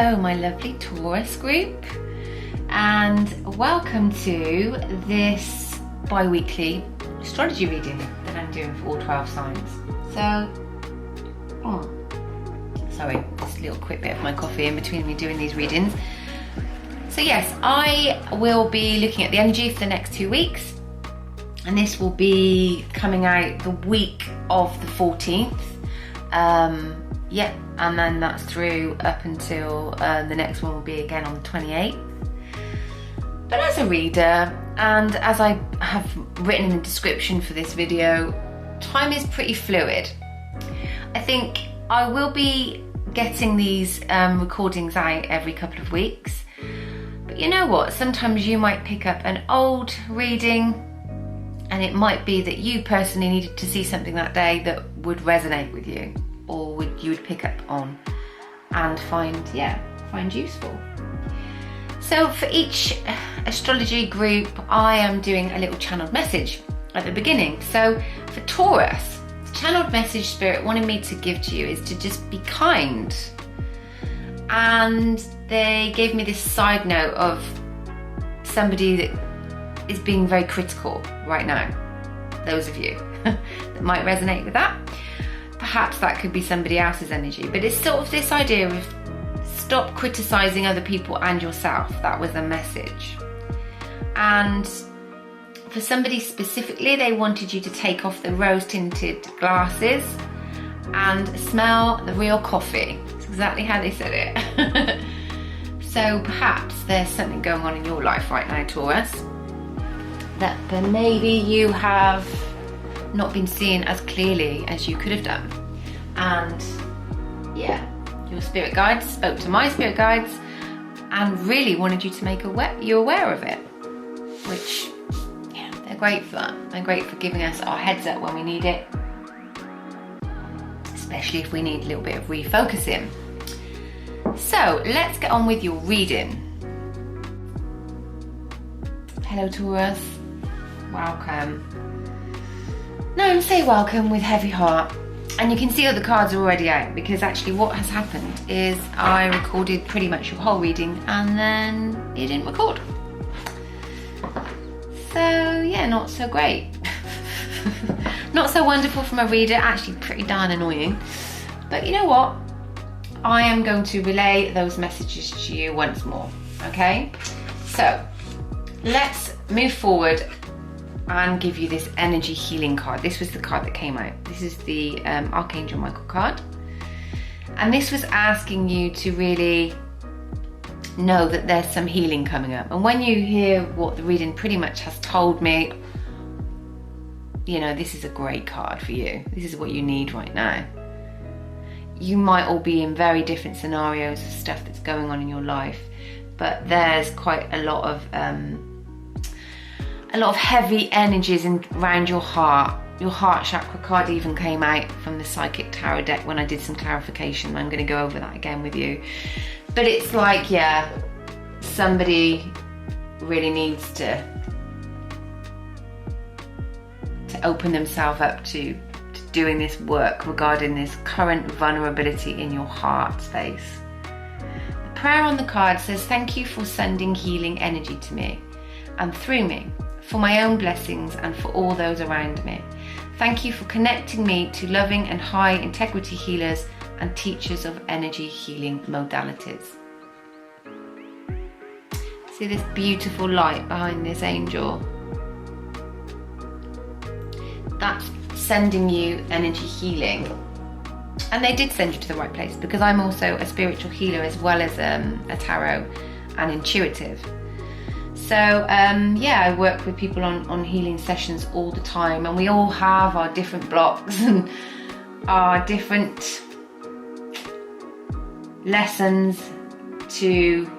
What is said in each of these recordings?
Hello my lovely Taurus group, and welcome to this bi-weekly astrology reading that I'm doing for all 12 signs. So, sorry, just a little quick bit of my coffee in between me doing these readings. So yes, I will be looking at the energy for the next 2 weeks, and this will be coming out the week of the 14th. And then that's through up until the next one will be again on the 28th. But as a reader, and as I have written in the description for this video, time is pretty fluid. I think I will be getting these recordings out every couple of weeks. But you know what? Sometimes you might pick up an old reading and it might be that you personally needed to see something that day that would resonate with you, or you would pick up on and find useful. So for each astrology group, I am doing a little channeled message at the beginning. So for Taurus, the channeled message Spirit wanted me to give to you is to just be kind. And they gave me this side note of somebody that is being very critical right now. Those of you that might resonate with that. Perhaps that could be somebody else's energy, but it's sort of this idea of stop criticizing other people and yourself. That was the message. And for somebody specifically, they wanted you to take off the rose tinted glasses and smell the real coffee. That's exactly how they said it. So perhaps there's something going on in your life right now, Taurus, that maybe you have not been seen as clearly as you could have done. And your spirit guides spoke to my spirit guides and really wanted you to make you aware of it, which they're great for that. They're great for giving us our heads up when we need it, especially if we need a little bit of refocusing. So let's get on with your reading. Hello Taurus, welcome. No, say welcome with heavy heart. And you can see all the cards are already out, because actually what has happened is I recorded pretty much your whole reading and then it didn't record. So yeah, not so great. Not so wonderful from a reader, actually pretty darn annoying. But you know what? I am going to relay those messages to you once more, okay? So let's move forward and give you this energy healing card. This was the card that came out. This is the Archangel Michael card. And this was asking you to really know that there's some healing coming up. And when you hear what the reading pretty much has told me, you know, this is a great card for you. This is what you need right now. You might all be in very different scenarios of stuff that's going on in your life, but there's quite a lot of heavy energies around your heart. Your heart chakra card even came out from the Psychic Tarot deck when I did some clarification. I'm going to go over that again with you. But it's like, somebody really needs to open themselves up to doing this work regarding this current vulnerability in your heart space. The prayer on the card says, thank you for sending healing energy to me and through me, for my own blessings and for all those around me. Thank you for connecting me to loving and high integrity healers and teachers of energy healing modalities. See this beautiful light behind this angel? That's sending you energy healing. And they did send you to the right place, because I'm also a spiritual healer as well as a tarot and intuitive. So I work with people on healing sessions all the time, and we all have our different blocks and our different lessons to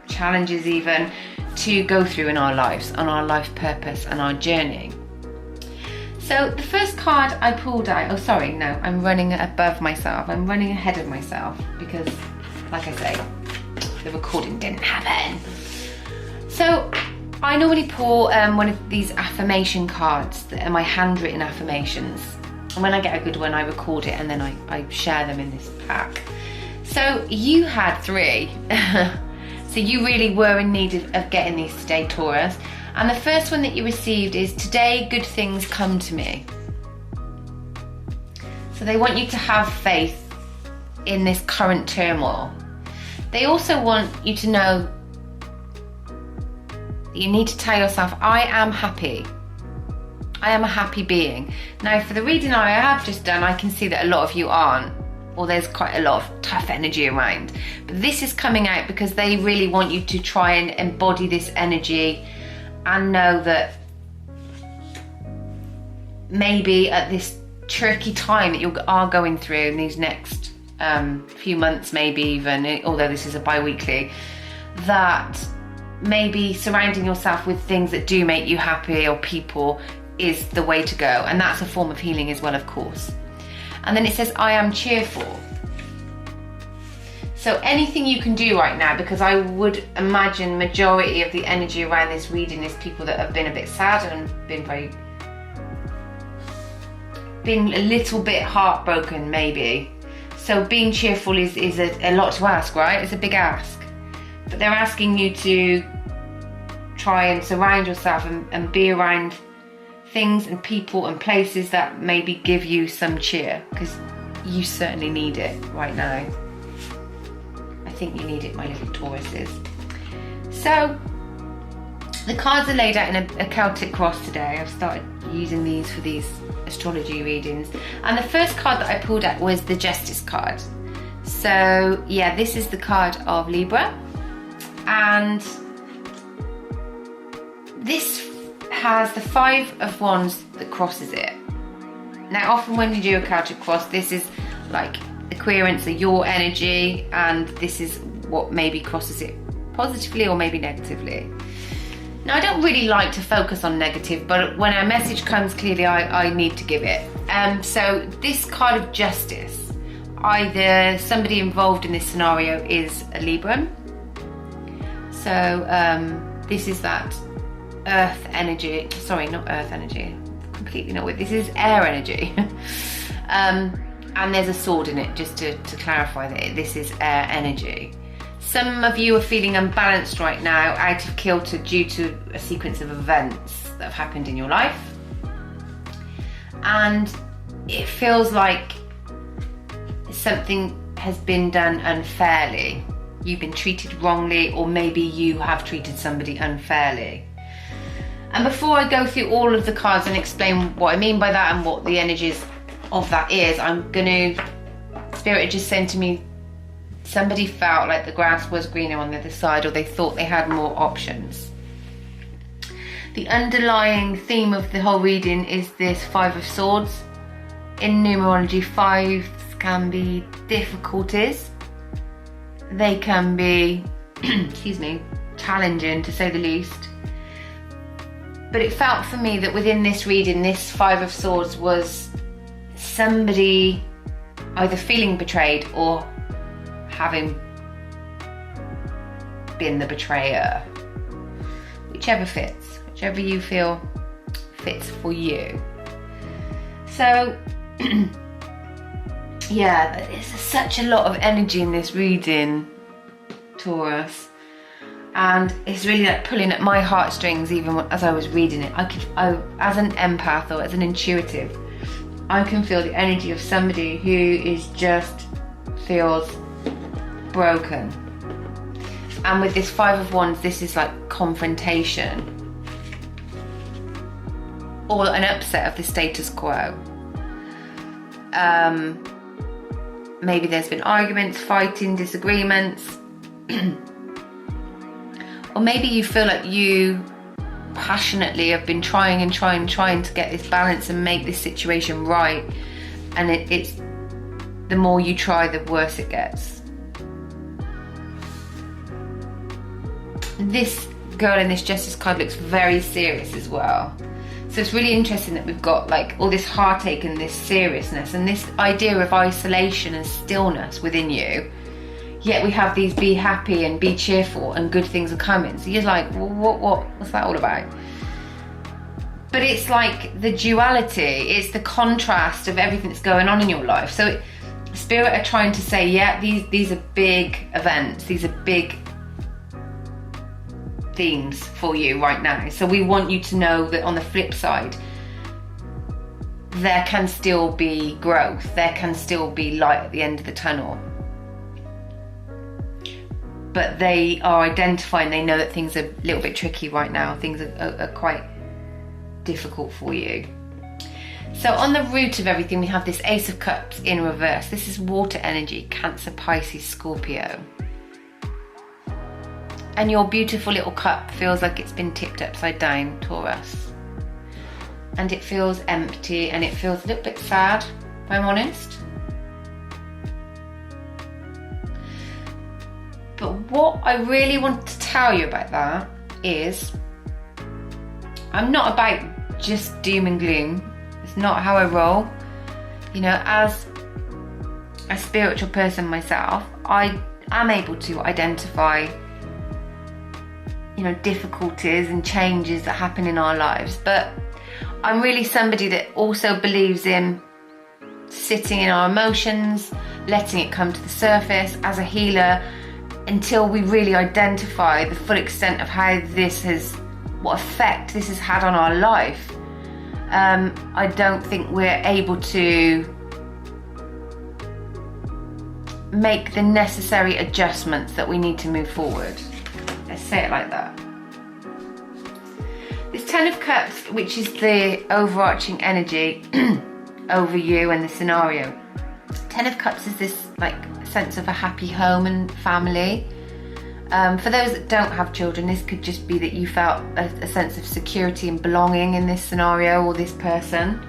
challenges even to go through in our lives, on our life purpose and our journey. So the first card I pulled out, I'm running above myself. I'm running ahead of myself because, like I say, the recording didn't happen. So I normally pull one of these affirmation cards that are my handwritten affirmations. And when I get a good one, I record it and then I share them in this pack. So you had 3. So you really were in need of getting these today, Taurus. And the first one that you received is, today good things come to me. So they want you to have faith in this current turmoil. They also want you to know that you need to tell yourself, I am happy. I am a happy being. Now for the reading I have just done, I can see that a lot of you aren't, or there's quite a lot of tough energy around. But this is coming out because they really want you to try and embody this energy and know that maybe at this tricky time that you are going through in these next few months, maybe even, although this is a bi-weekly, that maybe surrounding yourself with things that do make you happy or people is the way to go. And that's a form of healing as well, of course. And then it says, I am cheerful. So anything you can do right now, because I would imagine majority of the energy around this reading is people that have been a bit sad and been a little bit heartbroken maybe. So being cheerful is a lot to ask, right? It's a big ask. But they're asking you to try and surround yourself and be around things and people and places that maybe give you some cheer, because you certainly need it right now. I think you need it, my little Tauruses. So the cards are laid out in a Celtic cross today. I've started using these for these astrology readings. And the first card that I pulled out was the Justice card. So yeah, this is the card of Libra. And this has the 5 of Wands that crosses it. Now often when you do a Celtic cross, this is like the clearance of your energy, and this is what maybe crosses it positively or maybe negatively. Now I don't really like to focus on negative, but when a message comes clearly, I need to give it. So this card of Justice, either somebody involved in this scenario is a Libran. So this is that earth energy, sorry, not earth energy, completely not with, this is air energy. And there's a sword in it, just to clarify that this is air energy. Some of you are feeling unbalanced right now, out of kilter due to a sequence of events that have happened in your life. And it feels like something has been done unfairly. You've been treated wrongly, or maybe you have treated somebody unfairly. And before I go through all of the cards and explain what I mean by that and what the energies of that is, I'm going to, Spirit just saying to me, somebody felt like the grass was greener on the other side, or they thought they had more options. The underlying theme of the whole reading is this 5 of Swords. In numerology, 5s can be difficulties. They can be, excuse me, challenging to say the least. But it felt for me that within this reading, this 5 of Swords was somebody either feeling betrayed or having been the betrayer. Whichever fits, whichever you feel fits for you. So, yeah, there's such a lot of energy in this reading, Taurus. And it's really like pulling at my heartstrings even as I was reading it. As an empath or as an intuitive, I can feel the energy of somebody who is just feels broken. And with this 5 of Wands, this is like confrontation or an upset of the status quo. Maybe there's been arguments, fighting, disagreements. Or maybe you feel like you passionately have been trying to get this balance and make this situation right. And it's the more you try, the worse it gets. This girl in this Justice card looks very serious as well. So it's really interesting that we've got like all this heartache and this seriousness and this idea of isolation and stillness within you. Yet we have these be happy and be cheerful and good things are coming. So you're like, well, what's that all about? But it's like the duality, it's the contrast of everything that's going on in your life. So Spirit are trying to say, yeah, these are big events, these are big themes for you right now. So we want you to know that on the flip side, there can still be growth, there can still be light at the end of the tunnel. But they are identifying, they know that things are a little bit tricky right now, things are quite difficult for you. So on the root of everything, we have this Ace of Cups in reverse. This is water energy, Cancer, Pisces, Scorpio. And your beautiful little cup feels like it's been tipped upside down, Taurus. And it feels empty and it feels a little bit sad, if I'm honest. But what I really want to tell you about that is, I'm not about just doom and gloom. It's not how I roll. You know, as a spiritual person myself, I am able to identify, you know, difficulties and changes that happen in our lives. But I'm really somebody that also believes in sitting in our emotions, letting it come to the surface as a healer until we really identify the full extent of how what effect this has had on our life. I don't think we're able to make the necessary adjustments that we need to move forward. Let's say it like that. This Ten of Cups, which is the overarching energy over you and the scenario. Ten of Cups is this like sense of a happy home and family. For those that don't have children, this could just be that you felt a sense of security and belonging in this scenario or this person.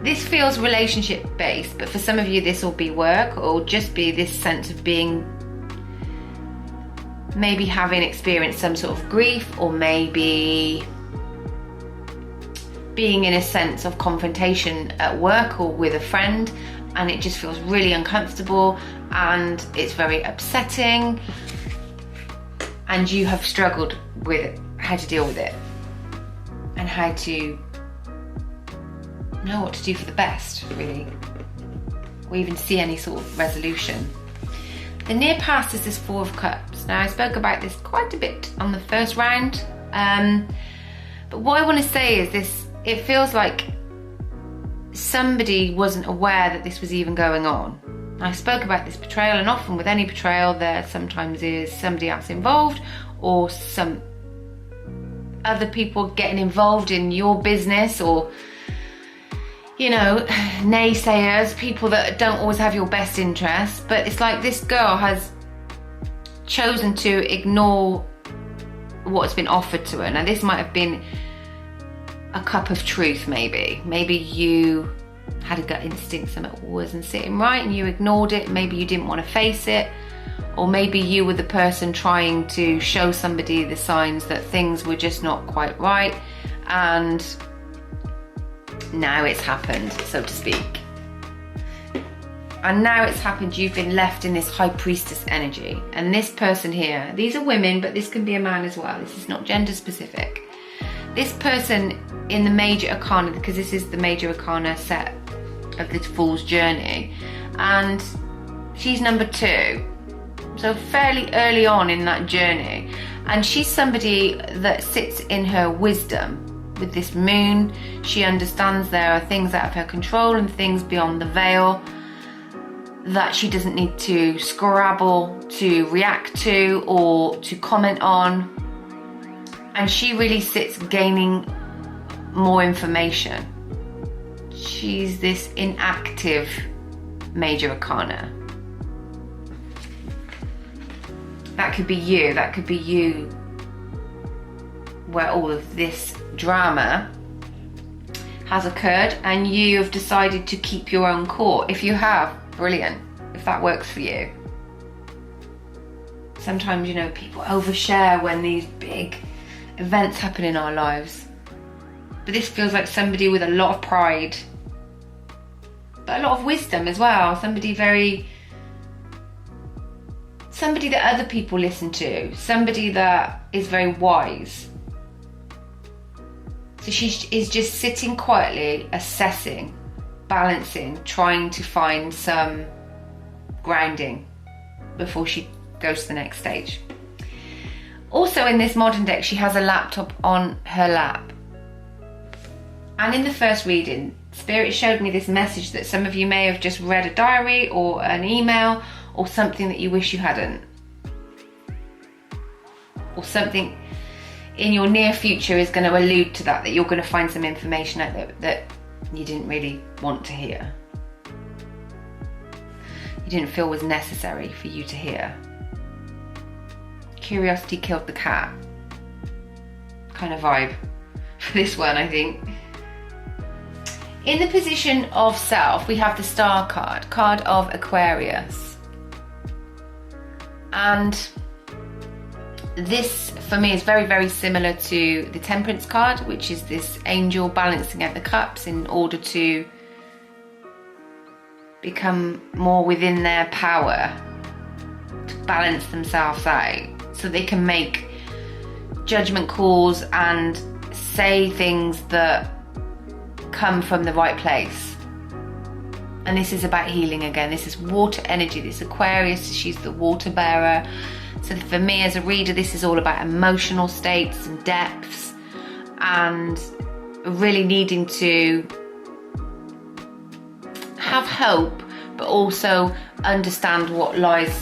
This feels relationship based, but for some of you this will be work, or just be this sense of being, maybe having experienced some sort of grief, or maybe being in a sense of confrontation at work or with a friend, and it just feels really uncomfortable and it's very upsetting, and you have struggled with how to deal with it and how to know what to do for the best, really, or even see any sort of resolution. The near past is this Four of Cups. Now, I spoke about this quite a bit on the first round, but what I want to say is this: it feels like somebody wasn't aware that this was even going on. I spoke about this betrayal, and often with any betrayal there sometimes is somebody else involved, or some other people getting involved in your business, or, you know, naysayers, people that don't always have your best interests. But it's like this girl has chosen to ignore what's been offered to her. Now, this might have been a cup of truth, maybe. Maybe you had a gut instinct something wasn't sitting right and you ignored it. Maybe you didn't want to face it. Or maybe you were the person trying to show somebody the signs that things were just not quite right, and now it's happened, so to speak. And now it's happened, you've been left in this High Priestess energy. And this person here, these are women, but this can be a man as well. This is not gender specific. This person in the Major Arcana, because this is the Major Arcana set of this Fool's Journey, and she's number 2. So fairly early on in that journey. And she's somebody that sits in her wisdom. With this moon, she understands there are things out of her control and things beyond the veil that she doesn't need to scrabble to react to or to comment on. And she really sits gaining more information. She's this inactive Major Arcana. That could be you. That could be you, where all of this drama has occurred and you have decided to keep your own court. If you have, brilliant, if that works for you. Sometimes, you know, people overshare when these big events happen in our lives. But this feels like somebody with a lot of pride, but a lot of wisdom as well. Somebody that other people listen to. Somebody that is very wise. So she is just sitting quietly, assessing balancing, trying to find some grounding before she goes to the next stage. Also in this modern deck, she has a laptop on her lap. And in the first reading, Spirit showed me this message that some of you may have just read a diary or an email or something that you wish you hadn't. Or something in your near future is going to allude to that you're going to find some information out there that you didn't really want to hear. You didn't feel was necessary for you to hear. Curiosity killed the cat kind of vibe for this one, I think. In the position of self, we have the Star card of Aquarius. And this, for me, is very, very similar to the Temperance card, which is this angel balancing out the cups in order to become more within their power, to balance themselves out, so they can make judgment calls and say things that come from the right place. And this is about healing again. This is water energy. This Aquarius, she's the water bearer. So for me as a reader, this is all about emotional states and depths, and really needing to have hope, but also understand what lies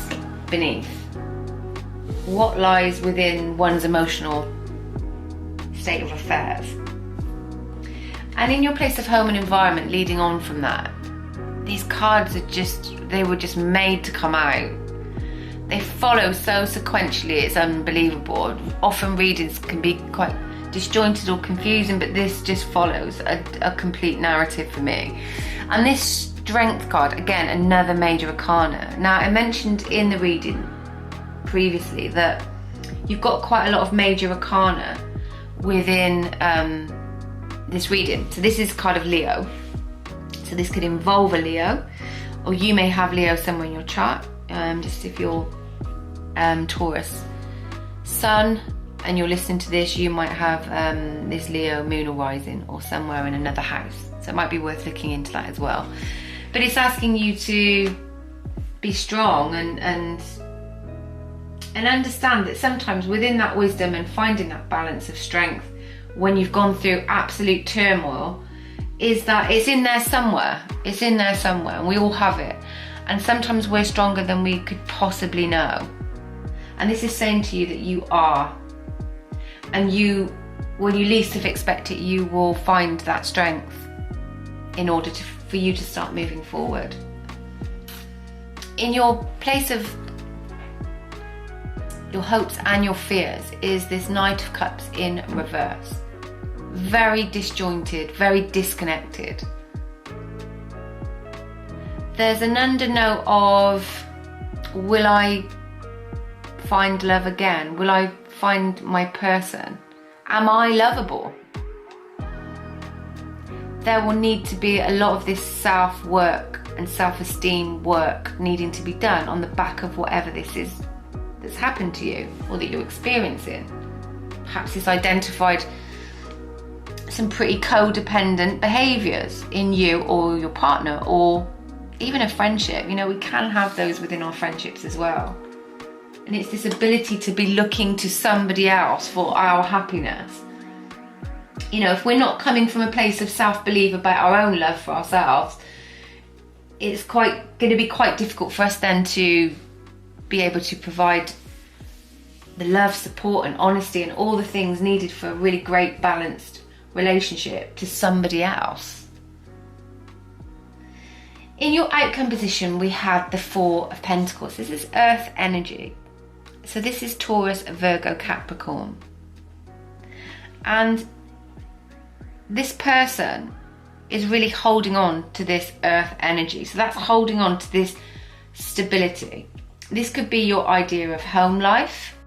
beneath, what lies within one's emotional state of affairs. And in your place of home and environment, leading on from that, these cards are they were just made to come out. They follow so sequentially, it's unbelievable. Often readings can be quite disjointed or confusing, but this just follows a complete narrative for me. And this Strength card, again, another major arcana. Now, I mentioned in the reading previously that you've got quite a lot of major arcana within this reading. So this is card of Leo. So this could involve a Leo, or you may have Leo somewhere in your chart. Just if you're Taurus Sun and you're listening to this, you might have this Leo moon or rising, or somewhere in another house. So it might be worth looking into that as well. But it's asking you to be strong and understand that sometimes within that wisdom and finding that balance of strength when you've gone through absolute turmoil, is that it's in there somewhere. It's in there somewhere, and we all have it. And sometimes we're stronger than we could possibly know. And this is saying to you that you are. And you, when you least have expected it, you will find that strength in order for you to start moving forward. In your place of your hopes and your fears is this Knight of Cups in reverse. Very disjointed, very disconnected. There's an undernote of, will I find love again? Will I find my person? Am I lovable? There will need to be a lot of this self-work and self-esteem work needing to be done on the back of whatever this is that's happened to you or that you're experiencing. Perhaps it's identified some pretty codependent behaviours in you or your partner, or even a friendship. You know, we can have those within our friendships as well. And it's this ability to be looking to somebody else for our happiness. You know, if we're not coming from a place of self-belief about our own love for ourselves, it's going to be quite difficult for us then to be able to provide the love, support and honesty and all the things needed for a really great balanced relationship to somebody else. In your outcome position, we had the Four of Pentacles. This is earth energy. So this is Taurus, Virgo, Capricorn. And this person is really holding on to this earth energy. So that's holding on to this stability. This could be your idea of home life.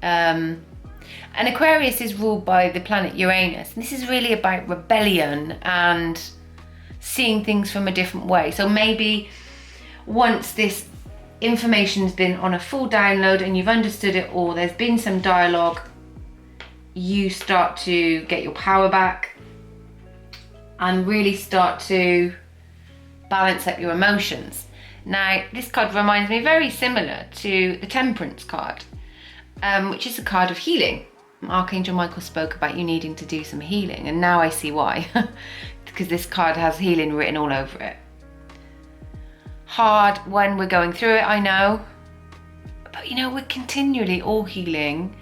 And Aquarius is ruled by the planet Uranus. And this is really about rebellion and seeing things from a different way. So maybe once this information's been on a full download and you've understood it all, there's been some dialogue, you start to get your power back and really start to balance up your emotions. Now, this card reminds me very similar to the Temperance card, which is a card of healing. Archangel Michael spoke about you needing to do some healing, and now I see why. Because this card has healing written all over it. Hard when we're going through it, I know. But you know, we're continually all healing.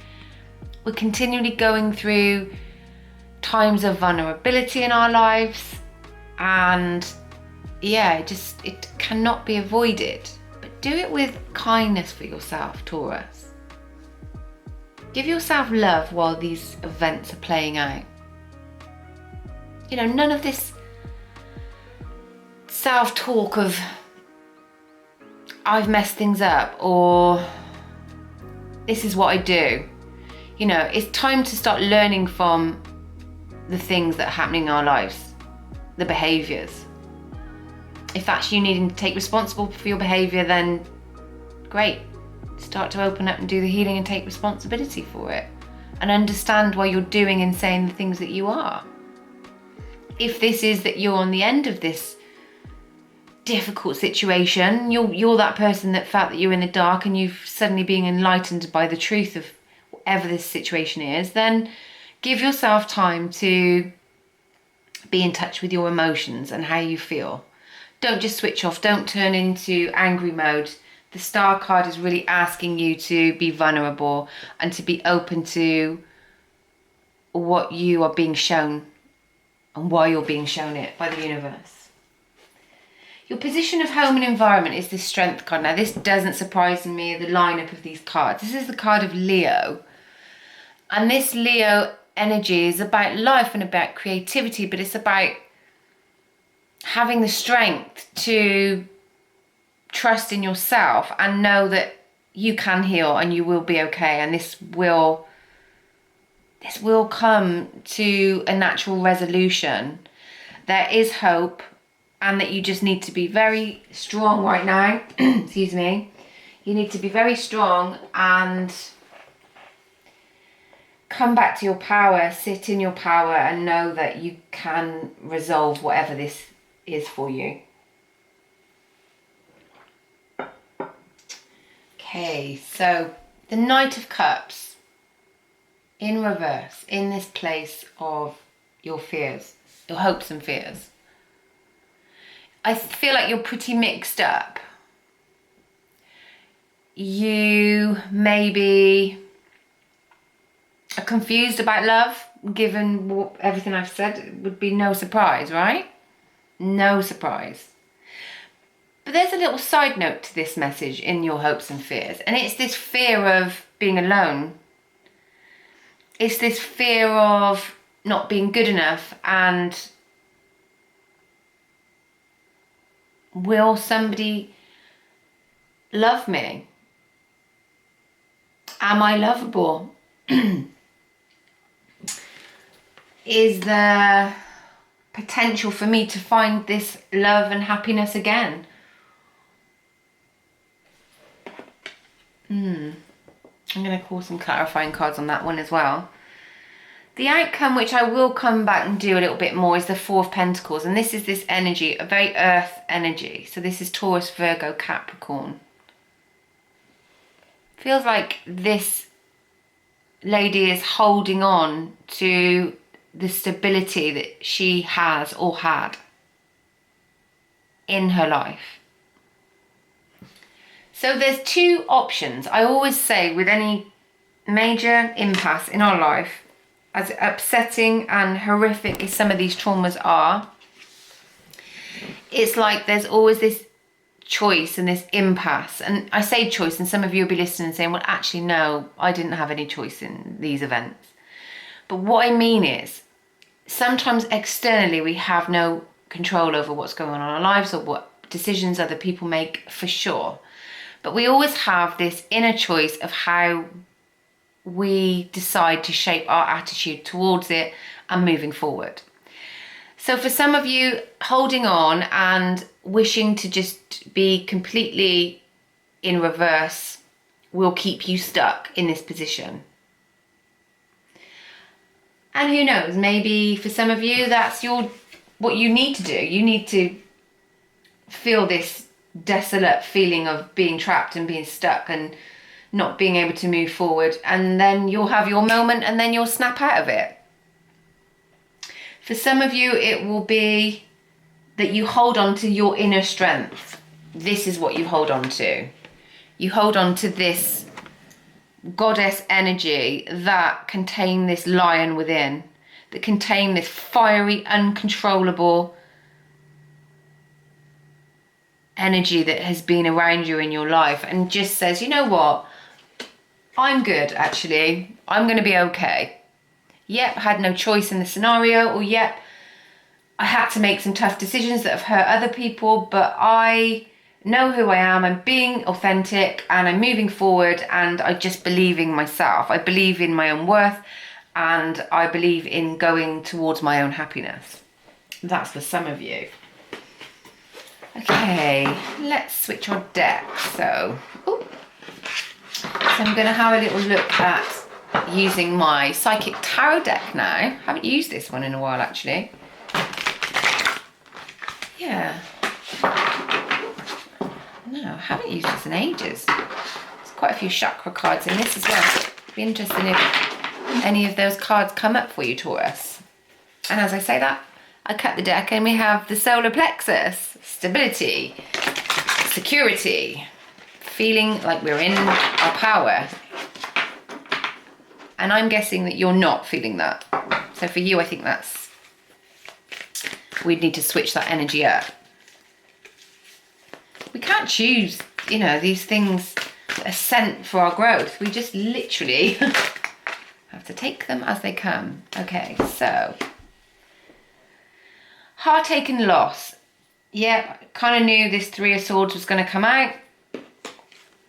We're continually going through times of vulnerability in our lives. And yeah, it cannot be avoided. But do it with kindness for yourself, Taurus. Give yourself love while these events are playing out. You know, none of this self-talk of I've messed things up or this is what I do. You know, it's time to start learning from the things that are happening in our lives, the behaviours. If that's you needing to take responsibility for your behaviour, then great. Start to open up and do the healing and take responsibility for it. And understand why you're doing and saying the things that you are. If this is that you're on the end of this difficult situation, you're that person that felt that you're in the dark and you've suddenly been enlightened by the truth of whatever this situation is, then give yourself time to be in touch with your emotions and how you feel. Don't just switch off. Don't turn into angry mode. The Star card is really asking you to be vulnerable and to be open to what you are being shown and why you're being shown it by the universe. Your position of home and environment is the Strength card. Now, this doesn't surprise me, the lineup of these cards. This is the card of Leo. And this Leo energy is about life and about creativity, but it's about having the strength to trust in yourself and know that you can heal and you will be okay, and this will come to a natural resolution. There is hope, and that you just need to be very strong right now. Excuse me. You need to be very strong and come back to your power, sit in your power, and know that you can resolve whatever this is for you. Okay, so the Knight of Cups in reverse, in this place of your fears, your hopes and fears. I feel like you're pretty mixed up. You maybe are confused about love, given everything I've said. It would be no surprise, right? No surprise. But there's a little side note to this message in your hopes and fears, and it's this fear of being alone. It's this fear of not being good enough, and will somebody love me? Am I lovable? Is there potential for me to find this love and happiness again? I'm going to call some clarifying cards on that one as well. The outcome, which I will come back and do a little bit more, is the Four of Pentacles. And this is this energy, a very earth energy. So this is Taurus, Virgo, Capricorn. Feels like this lady is holding on to the stability that she has or had in her life. So there's two options. I always say with any major impasse in our life, as upsetting and horrific as some of these traumas are, it's like there's always this choice and this impasse. And I say choice, and some of you will be listening and saying, well, actually, no, I didn't have any choice in these events. But what I mean is, sometimes externally we have no control over what's going on in our lives or what decisions other people make, for sure. But we always have this inner choice of how we decide to shape our attitude towards it and moving forward. So for some of you, holding on and wishing to just be completely in reverse will keep you stuck in this position. And who knows, maybe for some of you, that's what you need to do. You need to feel this desolate feeling of being trapped and being stuck and not being able to move forward, and then you'll have your moment and then you'll snap out of it. For some of you, it will be that you hold on to your inner strength. This is what you hold on to. You hold on to this goddess energy that contain this lion within, that contain this fiery, uncontrollable energy that has been around you in your life, and just says, you know what, I'm good actually, I'm going to be okay. Yep, I had no choice in the scenario, or yep, I had to make some tough decisions that have hurt other people, but I know who I am, I'm being authentic and I'm moving forward, and I just believe in myself. I believe in my own worth, and I believe in going towards my own happiness. That's for some of you. Okay, let's switch our deck. So I'm going to have a little look at using my Psychic Tarot deck now. I haven't used this one in a while actually. Yeah. No, I haven't used this in ages. There's quite a few chakra cards in this as well. It'd be interesting if any of those cards come up for you, Taurus. And as I say that, I cut the deck and we have the solar plexus, stability, security, feeling like we're in our power. And I'm guessing that you're not feeling that. So for you, I think we'd need to switch that energy up. We can't choose, you know, these things that are sent for our growth. We just literally have to take them as they come. Okay, so heartache and loss. Yeah, kind of knew this Three of Swords was going to come out.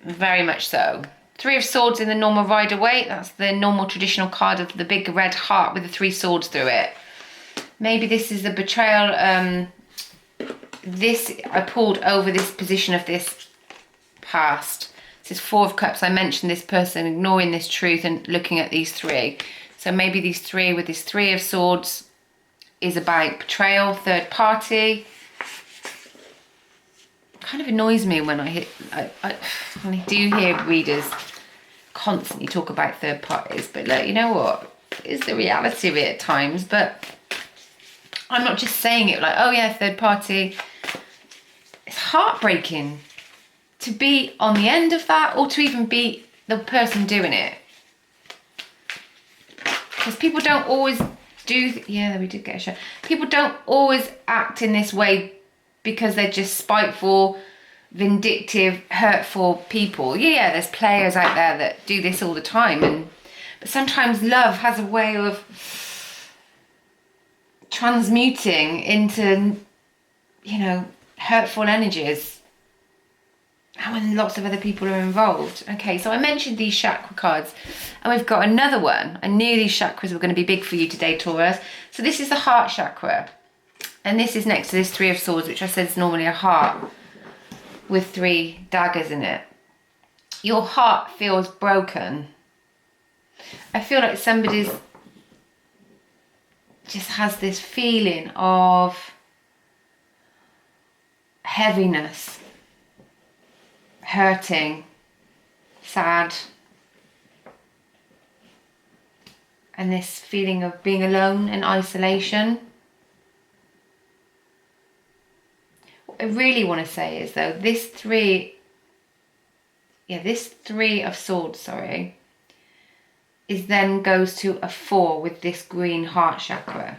Very much so. Three of Swords in the normal Rider-Waite. That's the normal traditional card of the big red heart with the three swords through it. Maybe this is the betrayal. I pulled over this position of this past. This is Four of Cups. I mentioned this person ignoring this truth and looking at these three. So maybe these three with this Three of Swords is about betrayal, third party. Kind of annoys me when when I do hear readers constantly talk about third parties, but look, you know what, it's the reality of it at times. But I'm not just saying it like, oh yeah, third party. It's heartbreaking to be on the end of that, or to even be the person doing it, because people don't always do. Yeah, we did get a show. People don't always act in this way because they're just spiteful, vindictive, hurtful people. Yeah, there's players out there that do this all the time, but sometimes love has a way of transmuting into, you know, hurtful energies, and when lots of other people are involved. Okay, so I mentioned these chakra cards, and we've got another one. I knew these chakras were going to be big for you today, Taurus. So this is the heart chakra. And this is next to this Three of Swords, which I said is normally a heart with three daggers in it. Your heart feels broken. I feel like somebody's just has this feeling of heaviness, hurting, sad, and this feeling of being alone and isolation. What I really want to say is though, this Three of Swords, sorry, is then goes to a 4 with this green heart chakra.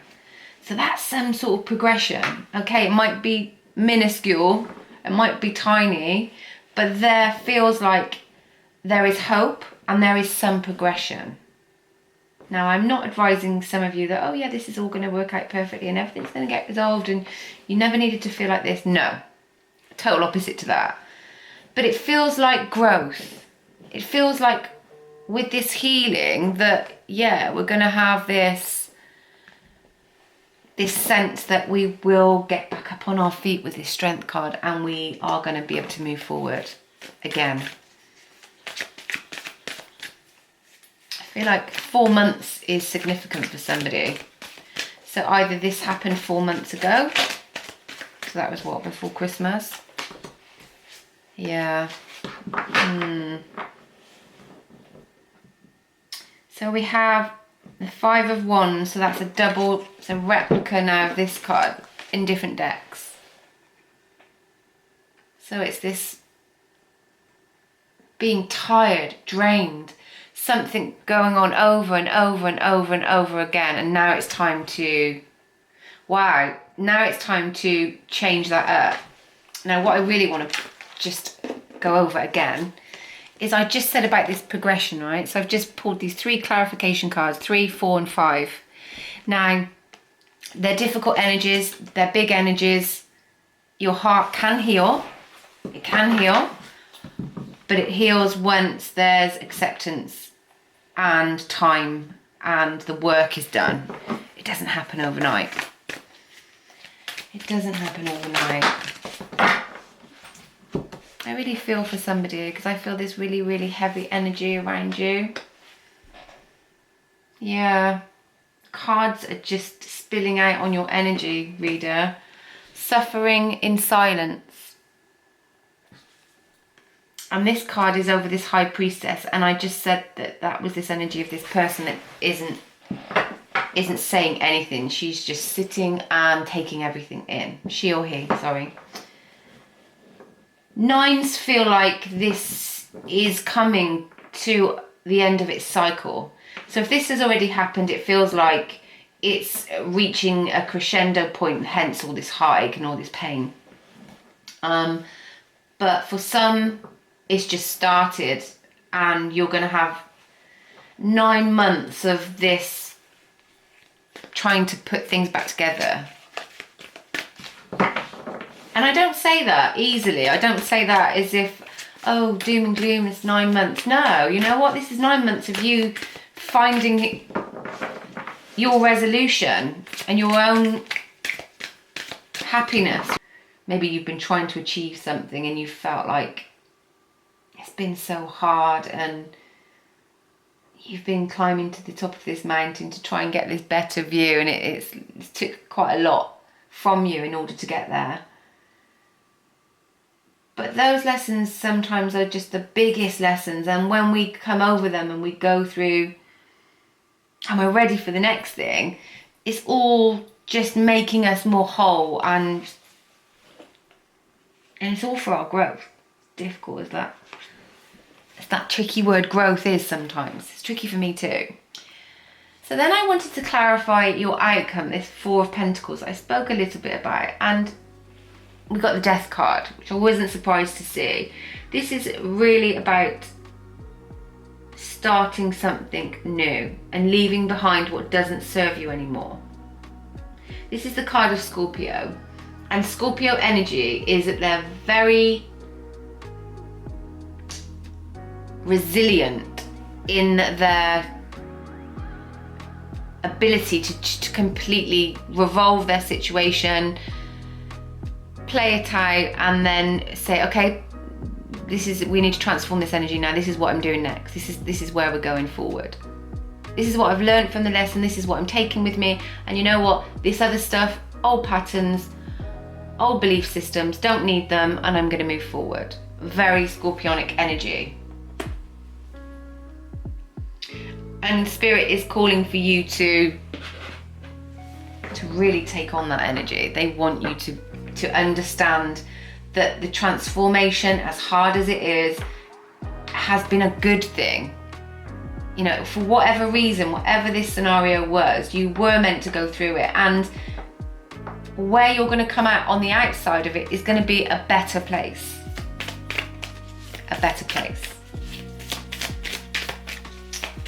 So that's some sort of progression. Okay, it might be minuscule, it might be tiny, but there feels like there is hope and there is some progression. Now, I'm not advising some of you that, oh yeah, this is all going to work out perfectly and everything's going to get resolved and you never needed to feel like this. No, total opposite to that. But it feels like growth. It feels like with this healing that, yeah, we're going to have this sense that we will get back up on our feet with this Strength card, and we are going to be able to move forward again. I feel like 4 months is significant for somebody. So either this happened 4 months ago, So that was what, before Christmas? Yeah. So we have the 5 of Wands, so that's a double, it's a replica now of this card in different decks. So it's this being tired, drained, something going on over and over and over and over again, and now it's time to, wow, now it's time to change that up. Now what I really want to just go over again is I just said about this progression, right? So I've just pulled these 3 clarification cards, 3, 4 and 5. Now, they're difficult energies, they're big energies. Your heart can heal, it can heal, but it heals once there's acceptance and time and the work is done. It doesn't happen overnight. It doesn't happen overnight. I really feel for somebody because I feel this really, really heavy energy around you. Yeah. Cards are just spilling out on your energy, reader. Suffering in silence. And this card is over this High Priestess, and I just said that that was this energy of this person that isn't saying anything. She's just sitting and taking everything in. She or he, sorry. 9s feel like this is coming to the end of its cycle. So if this has already happened, it feels like it's reaching a crescendo point, hence all this heartache and all this pain. But for some, it's just started, and you're going to have 9 months of this trying to put things back together. And I don't say that easily. I don't say that as if, oh, doom and gloom, it's 9 months. No, you know what? This is 9 months of you finding your resolution and your own happiness. Maybe you've been trying to achieve something and you felt like it's been so hard, and you've been climbing to the top of this mountain to try and get this better view, and it took quite a lot from you in order to get there. But those lessons sometimes are just the biggest lessons, and when we come over them and we go through and we're ready for the next thing, it's all just making us more whole, and it's all for our growth. Difficult as that. It's that tricky word growth is sometimes. It's tricky for me too. So then I wanted to clarify your outcome, this 4 of Pentacles I spoke a little bit about, and we got the Death card, which I wasn't surprised to see. This is really about starting something new and leaving behind what doesn't serve you anymore. This is the card of Scorpio, and Scorpio energy is that they're very resilient in their ability to completely revolve their situation, play it out, and then say, okay, we need to transform this energy now. This is what I'm doing next. This is where we're going forward. This is what I've learned from the lesson. This is what I'm taking with me. And you know what? This other stuff, old patterns, old belief systems, don't need them, and I'm going to move forward. Very scorpionic energy. And Spirit is calling for you to really take on that energy. They want you to understand that the transformation, as hard as it is, has been a good thing. You know, for whatever reason, whatever this scenario was, you were meant to go through it, and where you're going to come out on the outside of it is going to be a better place. A better place.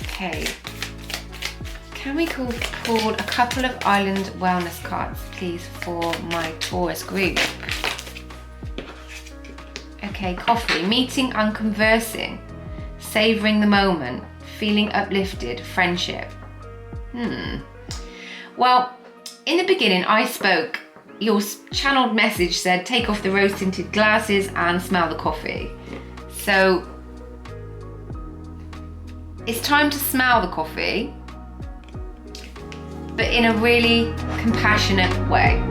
Okay. Can we pull a couple of Island Wellness cards, please, for my Taurus group? Okay, coffee, meeting and conversing, savouring the moment, feeling uplifted, friendship. Well, in the beginning I spoke, your channeled message said take off the rose tinted glasses and smell the coffee. So it's time to smell the coffee, but in a really compassionate way.